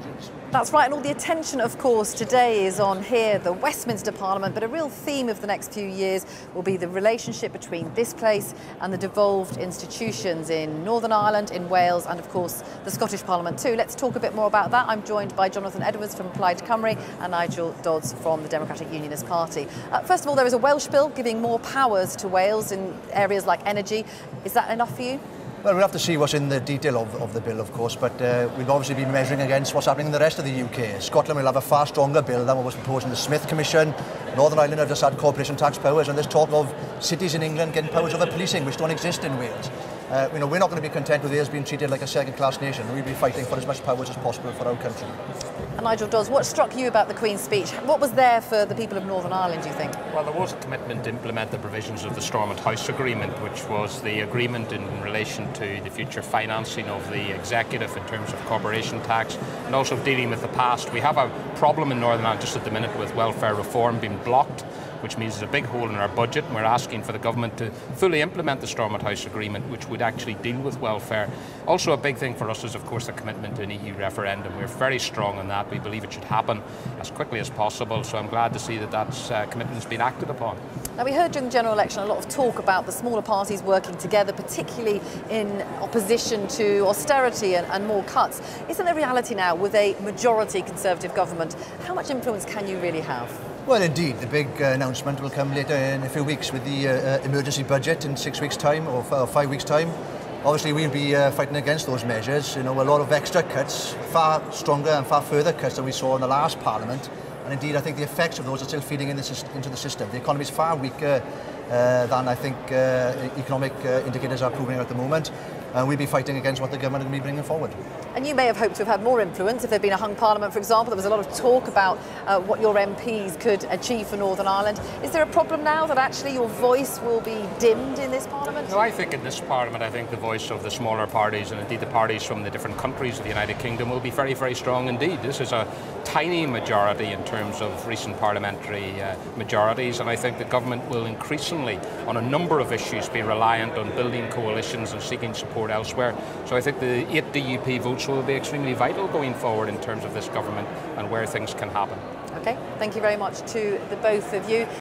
changes. That's right, and all the attention, of course, today is on here, the Westminster Parliament, but a real theme of the next few years will be the relationship between this place and the devolved institutions in Northern Ireland, in Wales, and of course the Scottish Parliament too. Let's talk a bit more about that. I'm joined by Jonathan Edwards from Plaid Cymru and Nigel Dodds from the Democratic Unionist Party. First of all, there is a Welsh bill giving more powers to Wales in areas like energy. Is that enough for you? Well, we'll have to see what's in the detail of the bill, of course, but we'll obviously be measuring against what's happening in the rest of the UK. Scotland will have a far stronger bill than what was proposed in the Smith Commission. Northern Ireland have just had corporation tax powers, and there's talk of cities in England getting powers over policing, which don't exist in Wales. We're not going to be content with Wales being treated like a second-class nation. We'll be fighting for as much powers as possible for our country. And Nigel Dodds, what struck you about the Queen's speech? What was there for the people of Northern Ireland, do you think? Well, there was a commitment to implement the provisions of the Stormont House Agreement, which was the agreement in relation to the future financing of the executive in terms of corporation tax and also dealing with the past. We have a problem in Northern Ireland just at the minute with welfare reform being blocked, which means there's a big hole in our budget, and we're asking for the government to fully implement the Stormont House Agreement, which would actually deal with welfare. Also, a big thing for us is, of course, the commitment to an EU referendum. We're very strong on that. We believe it should happen as quickly as possible, so I'm glad to see that that commitment has been acted upon. Now, we heard during the general election a lot of talk about the smaller parties working together, particularly in opposition to austerity and more cuts. Isn't the reality now, with a majority Conservative government, how much influence can you really have? Well, indeed, the big announcement will come later in a few weeks with the emergency budget in 6 weeks' time or 5 weeks' time. Obviously, we'll be fighting against those measures. You know, a lot of extra cuts, far stronger and far further cuts than we saw in the last Parliament. And indeed, I think the effects of those are still feeding into the system. The economy is far weaker than I think economic indicators are proving at the moment. And we'll be fighting against what the government will be bringing forward. And you may have hoped to have had more influence if there'd been a hung parliament, for example. There was a lot of talk about what your MPs could achieve for Northern Ireland. Is there a problem now that actually your voice will be dimmed in this parliament? No, I think in this parliament, I think the voice of the smaller parties and indeed the parties from the different countries of the United Kingdom will be very, very strong indeed. This is a tiny majority in terms of recent parliamentary majorities, and I think the government will increasingly, on a number of issues, be reliant on building coalitions and seeking support elsewhere. So I think the 8 DUP votes will be extremely vital going forward in terms of this government and where things can happen. Okay, thank you very much to the both of you.